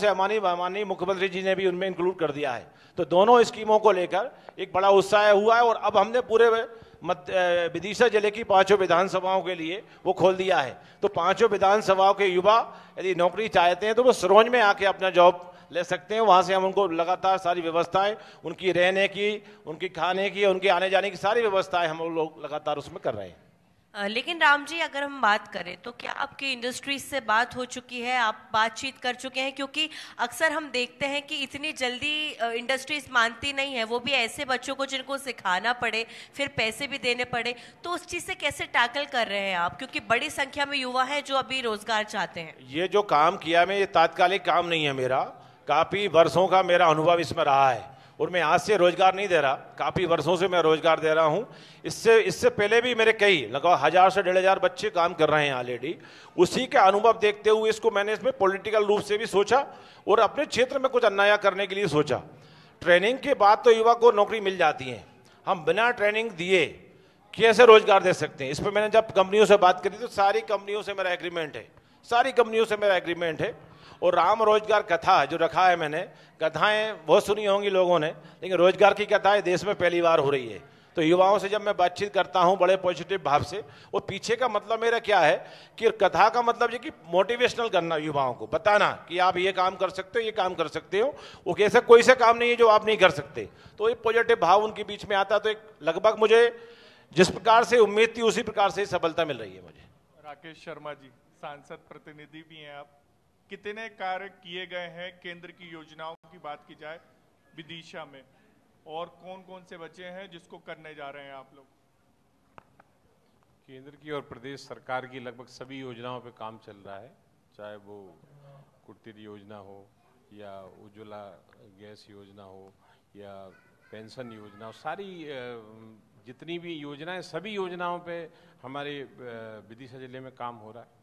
से माननीय मुख्यमंत्री जी ने भी उनमें इंक्लूड कर दिया है। तो दोनों स्कीमों को लेकर एक बड़ा उत्साह हुआ है और अब हमने पूरे विदिशा जिले की 5 विधानसभाओं के लिए वो खोल दिया है। तो 5 विधानसभाओं के युवा यदि नौकरी चाहते हैं तो वो सिरोंज में आके अपना जॉब ले सकते हैं। वहाँ से हम उनको लगातार सारी व्यवस्थाएं, उनकी रहने की, उनकी खाने की, उनके आने जाने की सारी व्यवस्थाएं हम लोग लगातार उसमें कर रहे हैं। लेकिन राम जी, अगर हम बात करें तो क्या आपकी इंडस्ट्रीज से बात हो चुकी है, आप बातचीत कर चुके हैं? क्योंकि अक्सर हम देखते हैं कि इतनी जल्दी इंडस्ट्रीज मानती नहीं है, वो भी ऐसे बच्चों को जिनको सिखाना पड़े, फिर पैसे भी देने पड़े। तो उस चीज़ से कैसे टैकल कर रहे हैं आप, क्योंकि बड़ी संख्या में युवा है जो अभी रोजगार चाहते हैं? ये जो काम किया मैं, ये तात्कालिक काम नहीं है मेरा, काफ़ी वर्षों का मेरा अनुभव इसमें रहा है और मैं आज से रोजगार नहीं दे रहा, काफ़ी वर्षों से मैं रोजगार दे रहा हूं। इससे पहले भी मेरे कई लगभग 1000 से 1500 बच्चे काम कर रहे हैं ऑलरेडी। उसी का अनुभव देखते हुए इसको मैंने इसमें पॉलिटिकल रूप से भी सोचा और अपने क्षेत्र में कुछ नया करने के लिए सोचा। ट्रेनिंग के बाद तो युवा को नौकरी मिल जाती है, हम बिना ट्रेनिंग दिए कैसे रोजगार दे सकते हैं? इस पर मैंने जब कंपनियों से बात करी तो सारी कंपनियों से मेरा एग्रीमेंट है, सारी कंपनियों से मेरा एग्रीमेंट है। और राम रोजगार कथा जो रखा है मैंने, कथाएं बहुत सुनी होंगी लोगों ने, लेकिन रोजगार की कथाएं देश में पहली बार हो रही है। तो युवाओं से जब मैं बातचीत करता हूं बड़े पॉजिटिव भाव से, और पीछे का मतलब मेरा क्या है कि कथा का मतलब ये कि मोटिवेशनल करना, युवाओं को बताना कि आप ये काम कर सकते हो, ये काम कर सकते हो, वो कैसे कोई सा काम नहीं है जो आप नहीं कर सकते। तो ये पॉजिटिव भाव उनके बीच में आता, तो एक लगभग मुझे जिस प्रकार से उम्मीद थी उसी प्रकार से सफलता मिल रही है मुझे। राकेश शर्मा जी, सांसद प्रतिनिधि भी हैं आप, कितने कार्य किए गए हैं केंद्र की योजनाओं की बात की जाए विदिशा में, और कौन कौन से बचे हैं जिसको करने जा रहे हैं आप लोग? केंद्र की और प्रदेश सरकार की लगभग सभी योजनाओं पे काम चल रहा है, चाहे वो कुटीर योजना हो या उज्ज्वला गैस योजना हो या पेंशन योजना हो, सारी जितनी भी योजनाएं, सभी योजनाओं पे हमारे विदिशा जिले में काम हो रहा है।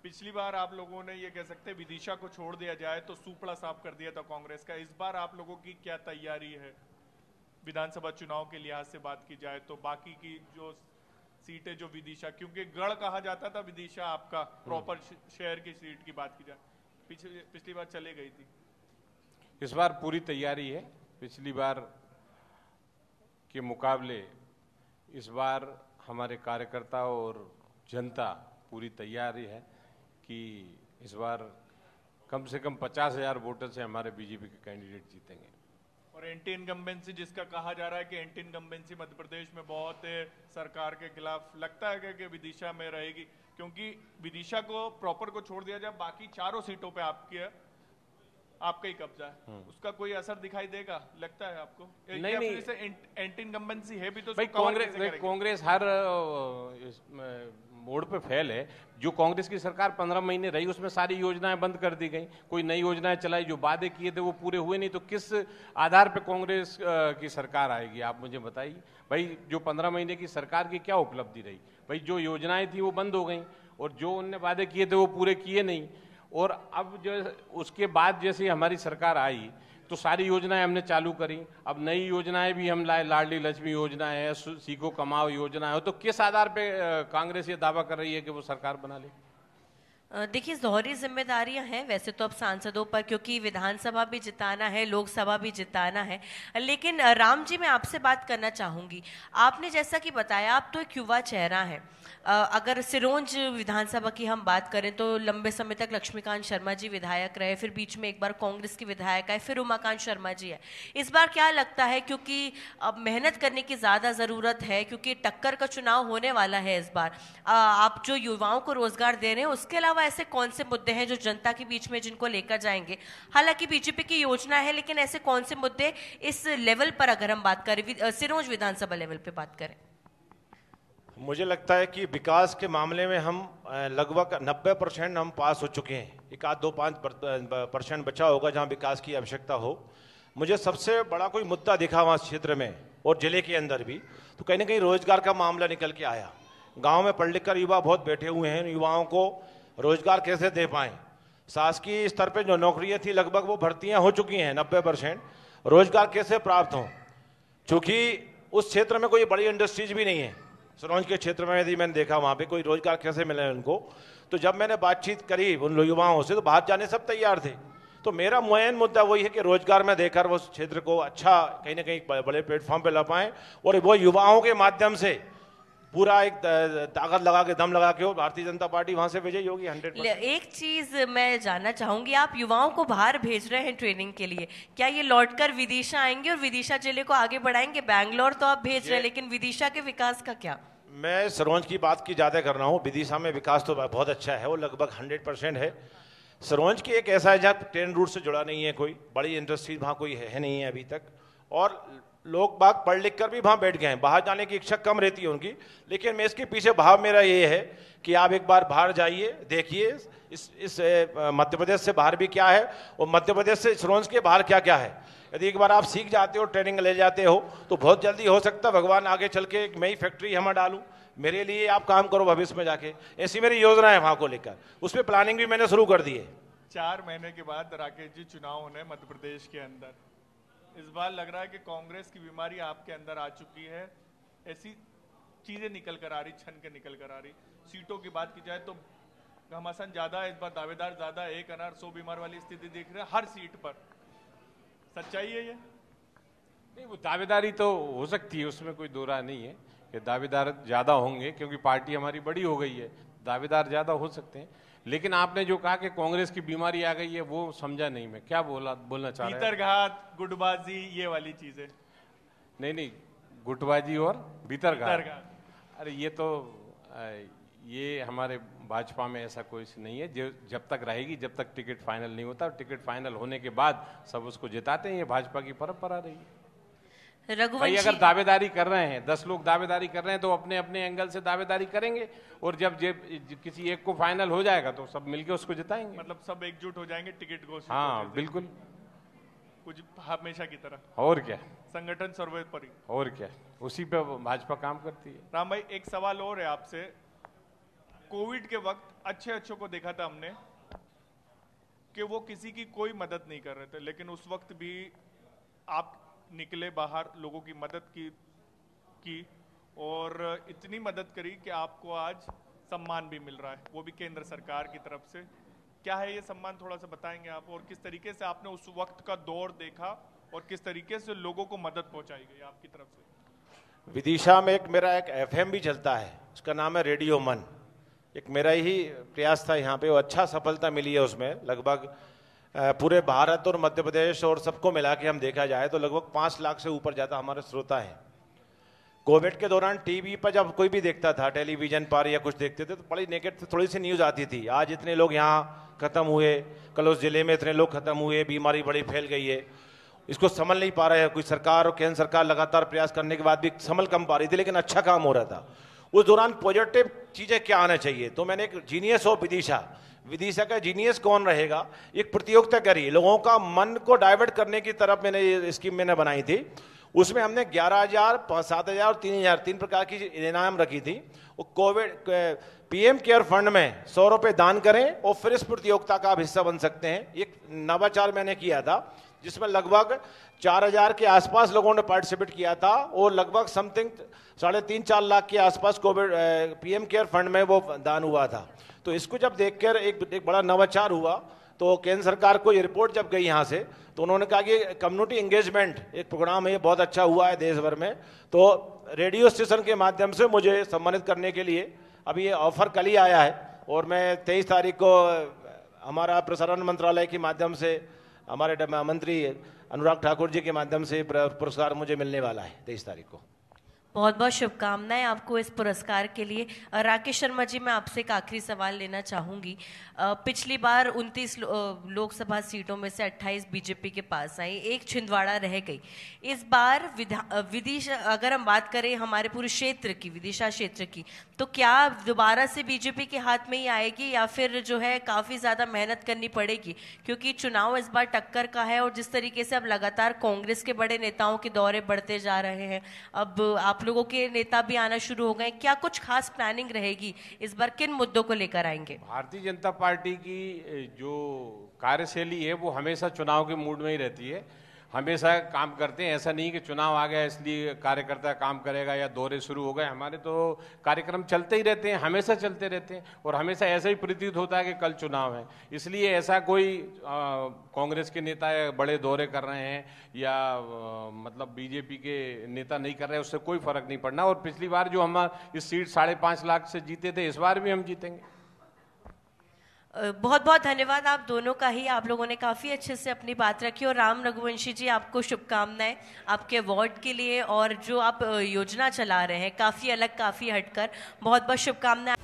पिछली बार आप लोगों ने ये कह सकते हैं विदिशा को छोड़ दिया जाए तो सूपड़ा साफ कर दिया था कांग्रेस का। इस बार आप लोगों की क्या तैयारी है विधानसभा चुनाव के लिहाज से बात की जाए तो? बाकी की जो सीटें जो विदिशा, क्योंकि गढ़ कहा जाता था विदिशा आपका प्रॉपर शहर की सीट की बात की जाए, पिछली बार चले गई थी। इस बार पूरी तैयारी है, पिछली बार के मुकाबले इस बार हमारे कार्यकर्ता और जनता पूरी तैयारी है कि इस बार कम से कम 50,000 वोटर से हमारे बीजेपी के कैंडिडेट जीतेंगे। और एंटी इनकम्बेंसी जिसका कहा जा रहा है कि एंटी इनकम्बेंसी मध्य प्रदेश में बहुत है सरकार के खिलाफ, लगता है कि विदिशा में रहेगी? क्योंकि विदिशा को प्रॉपर को छोड़ दिया जाए, बाकी चारों सीटों पे आपका ही कब्जा है, उसका कोई असर दिखाई देगा लगता है आपको? नहीं, एंटी इनकम्बेंसी है भी तो कांग्रेस हर मोड़ पे फेल है। जो कांग्रेस की सरकार 15 महीने रही उसमें सारी योजनाएं बंद कर दी गई, कोई नई योजनाएं चलाई, जो वादे किए थे वो पूरे हुए नहीं। तो किस आधार पे कांग्रेस की सरकार आएगी, आप मुझे बताइए भाई। जो 15 महीने की सरकार की क्या उपलब्धि रही भाई? जो योजनाएं थी वो बंद हो गई और जो उनने वादे किए थे वो पूरे किए नहीं। और अब जो उसके बाद जैसे हमारी सरकार आई तो सारी योजनाएं हमने चालू करी, अब नई योजनाएं भी हम लाए, लाडली लक्ष्मी योजना है, सीखो कमाओ योजना है। तो किस आधार पे कांग्रेस ये दावा कर रही है कि वो सरकार बना ले? देखिए, दोहरी जिम्मेदारियां हैं वैसे तो अब सांसदों पर, क्योंकि विधानसभा भी जिताना है, लोकसभा भी जिताना है। लेकिन राम जी, मैं आपसे बात करना चाहूंगी। आपने जैसा कि बताया, आप तो एक युवा चेहरा है। अगर सिरोंज विधानसभा की हम बात करें तो लंबे समय तक लक्ष्मीकांत शर्मा जी विधायक रहे, फिर बीच में एक बार कांग्रेस के विधायक आए, फिर उमाकांत शर्मा जी है। इस बार क्या लगता है, क्योंकि अब मेहनत करने की ज़्यादा ज़रूरत है, क्योंकि टक्कर का चुनाव होने वाला है इस बार, आप जो युवाओं को रोजगार दे रहे हैं उसके अलावा ऐसे कौन से मुद्दे हैं जो जनता के बीच में जिनको लेकर जाएंगे? हालांकि बीजेपी की योजना है, लेकिन ऐसे कौन से मुद्दे इस लेवल पर, अगर हम बात करें सिरोंज विधानसभा लेवल पे बात करें? मुझे लगता है कि विकास के मामले में हम लगभग 90% हम पास हो चुके हैं। 1-2-5% बचा होगा जहां विकास की आवश्यकता हो। मुझे सबसे बड़ा कोई मुद्दा दिखा वहां क्षेत्र में और जिले के अंदर भी, तो कहीं ना कहीं रोजगार का मामला निकल के आया। गांव में पढ़ लिख कर युवा बहुत बैठे हुए हैं, युवाओं को रोजगार कैसे दे पाएं? शासकीय स्तर पे जो नौकरियां थी लगभग वो भर्तियां हो चुकी हैं 90%, रोजगार कैसे प्राप्त हो? चूंकि उस क्षेत्र में कोई बड़ी इंडस्ट्रीज भी नहीं है, सिरोंज के क्षेत्र में यदि मैंने देखा वहां पे कोई रोजगार कैसे मिले उनको। तो जब मैंने बातचीत करी उन युवाओं से तो बाहर जाने सब तैयार थे, तो मेरा मुआयन मुद्दा वही है कि रोजगार में देकर वो क्षेत्र को अच्छा कहीं ना कहीं बड़े प्लेटफॉर्म पे ला पाएं और वो युवाओं के माध्यम से पूरा एक ताकत लगा के दम लगा के हो भारतीय जनता पार्टी वहां से विजयी होगी 100%। एक चीज मैं जानना चाहूंगी, आप युवाओं को बाहर भेज रहे हैं ट्रेनिंग के लिए, क्या ये लौटकर विदिशा आएंगे और विदिशा जिले को आगे बढ़ाएंगे? बैंगलोर तो आप भेज रहे हैं, लेकिन विदिशा के विकास का क्या? मैं सिरोंज की बात की ज्यादा कर रहा हूँ। विदिशा में विकास तो बहुत अच्छा है, वो लगभग 100% है। सिरोंज की एक ऐसा है जहाँ ट्रेन रूट से जुड़ा नहीं है, कोई बड़ी इंडस्ट्री वहाँ कोई है नहीं है अभी तक, और लोग बाग पढ़ लिख कर भी वहाँ बैठ गए हैं। बाहर जाने की इच्छा कम रहती है उनकी, लेकिन मैं इसके पीछे भाव मेरा ये है कि आप एक बार बाहर जाइए, देखिए इस मध्य प्रदेश से बाहर भी क्या है और मध्य प्रदेश से सिरोंज के बाहर क्या क्या है। यदि एक बार आप सीख जाते हो, ट्रेनिंग ले जाते हो, तो बहुत जल्दी हो सकता है भगवान आगे चल के एक नई फैक्ट्री हम डालूं, मेरे लिए आप काम करो भविष्य में जाके। ऐसी मेरी योजना है वहाँ को लेकर, उस पर प्लानिंग भी मैंने शुरू कर दी है। 4 महीने के बाद राकेश जी चुनाव होने मध्य प्रदेश के अंदर, इस बार लग रहा है कि कांग्रेस की बीमारी आपके अंदर आ चुकी है, ऐसी चीजें निकल कर आ रही, छन के निकल कर आ रही। सीटों की बात की जाए तो घमासान ज्यादा है, इस बार दावेदार ज्यादा, 1 अनार 100 बीमार वाली स्थिति देख रहे हैं हर सीट पर। सच्चाई है ये? नहीं, वो दावेदारी तो हो सकती है, उसमें कोई दो राय नहीं है कि दावेदार ज्यादा होंगे, क्योंकि पार्टी हमारी बड़ी हो गई है, दावेदार ज्यादा हो सकते हैं। लेकिन आपने जो कहा कि कांग्रेस की बीमारी आ गई है, वो समझा नहीं मैं, क्या बोलना चाह रहे हैं? भीतरघात, गुटबाजी, ये वाली चीजें। नहीं, गुटबाजी और भीतरघात, अरे ये तो ये हमारे भाजपा में ऐसा कोई नहीं है। जो जब तक रहेगी, जब तक टिकट फाइनल नहीं होता, टिकट फाइनल होने के बाद सब उसको जिताते हैं, ये भाजपा की परंपरा रही है। भाई अगर दावेदारी कर रहे हैं, 10 लोग दावेदारी कर रहे हैं, तो अपने अपने एंगल से दावेदारी करेंगे, और जब किसी एक को फाइनल हो जाएगा तो सब मिलके उसको जिताएंगे। मतलब सब एकजुट हो जाएंगे टिकट घोषित। हाँ बिल्कुल, कुछ हमेशा की तरह। और क्या, संगठन सर्वोपरि। और क्या, उसी पे भाजपा काम करती है। राम भाई, एक सवाल और है आपसे। कोविड के वक्त अच्छे को देखा था हमने कि वो किसी की कोई मदद नहीं कर रहे थे, लेकिन उस वक्त भी आप निकले बाहर, लोगों की मदद की और इतनी मदद करी कि आपको आज सम्मान भी मिल रहा है, वो भी केंद्र सरकार की तरफ से। क्या है ये सम्मान, थोड़ा सा बताएंगे आप, और किस तरीके से आपने उस वक्त का दौर देखा और किस तरीके से लोगों को मदद पहुंचाई गई आपकी तरफ से? विदिशा में मेरा एक FM भी चलता है, उसका नाम है रेडियो मन। एक मेरा ही प्रयास था यहाँ पे, वो अच्छा सफलता मिली है उसमें। लगभग पूरे भारत और मध्य प्रदेश और सबको मिला के हम देखा जाए तो लगभग 5 लाख से ऊपर ज़्यादा हमारे श्रोता हैं। कोविड के दौरान टीवी पर जब कोई भी देखता था, टेलीविजन पर या कुछ देखते थे, तो बड़ी नेगेटिव थोड़ी सी न्यूज़ आती थी। आज इतने लोग यहाँ खत्म हुए, कल उस जिले में इतने लोग खत्म हुए, बीमारी बड़ी फैल गई है, इसको संभल नहीं पा रहे हैं। कोई सरकार और केंद्र सरकार लगातार प्रयास करने के बाद भी संभल कम पा रही थी, लेकिन अच्छा काम हो रहा था। उस दौरान पॉजिटिव चीजें क्या आना चाहिए, तो मैंने एक जीनियस ऑफ विदिशा का जीनियस कौन रहेगा, एक प्रतियोगिता करी, लोगों का मन को डाइवर्ट करने की तरफ मैंने ये स्कीम मैंने बनाई थी। उसमें हमने 11,000, 7,000 और 3,000 3 प्रकार की इनाम रखी थी। वो कोविड PM केयर फंड में 100 रुपए दान करें और फिर इस प्रतियोगिता का आप हिस्सा बन सकते हैं। एक नवाचार मैंने किया था जिसमें लगभग 4,000 के आसपास लोगों ने पार्टिसिपेट किया था और लगभग समथिंग 3.5-4 लाख के आसपास कोविड PM केयर फंड में वो दान हुआ था। तो इसको जब देखकर एक बड़ा नवाचार हुआ, तो केंद्र सरकार को ये रिपोर्ट जब गई यहाँ से, तो उन्होंने कहा कि कम्युनिटी एंगेजमेंट एक प्रोग्राम है, ये बहुत अच्छा हुआ है देश भर में। तो रेडियो स्टेशन के माध्यम से मुझे सम्मानित करने के लिए अभी ये ऑफर कल ही आया है, और मैं 23 तारीख को हमारा प्रसारण मंत्रालय के माध्यम से हमारे मंत्री अनुराग ठाकुर जी के माध्यम से पुरस्कार मुझे मिलने वाला है 23 तारीख को। बहुत बहुत शुभकामनाएं आपको इस पुरस्कार के लिए। राकेश शर्मा जी, मैं आपसे एक आखिरी सवाल लेना चाहूंगी। पिछली बार 29 लोकसभा सीटों में से 28 बीजेपी के पास आई, एक छिंदवाड़ा रह गई। इस बार विदिशा, अगर हम बात करें हमारे पूरे क्षेत्र की, विदिशा क्षेत्र की, तो क्या दोबारा से बीजेपी के हाथ में ही आएगी या फिर जो है काफी ज्यादा मेहनत करनी पड़ेगी? क्योंकि चुनाव इस बार टक्कर का है, और जिस तरीके से अब लगातार कांग्रेस के बड़े नेताओं के दौरे बढ़ते जा रहे हैं, अब आप लोगों के नेता भी आना शुरू हो गए, क्या कुछ खास प्लानिंग रहेगी इस बार, किन मुद्दों को लेकर आएंगे? भारतीय जनता पार्टी की जो कार्यशैली है वो हमेशा चुनाव के मूड में ही रहती है। हमेशा काम करते हैं। ऐसा नहीं कि चुनाव आ गया इसलिए कार्यकर्ता काम करेगा या दौरे शुरू हो गए। हमारे तो कार्यक्रम चलते ही रहते हैं, हमेशा चलते रहते हैं, और हमेशा ऐसा ही प्रतीत होता है कि कल चुनाव है। इसलिए ऐसा कोई कांग्रेस के नेता बड़े दौरे कर रहे हैं या मतलब बीजेपी के नेता नहीं कर रहे हैं, उससे कोई फर्क नहीं पड़ना। और पिछली बार जो हम इस सीट 5.5 लाख से जीते थे, इस बार भी हम जीतेंगे। बहुत बहुत धन्यवाद आप दोनों का ही। आप लोगों ने काफ़ी अच्छे से अपनी बात रखी। और राम रघुवंशी जी, आपको शुभकामनाएं आपके अवार्ड के लिए, और जो आप योजना चला रहे हैं काफ़ी अलग, काफ़ी हटकर। बहुत बहुत शुभकामनाएं।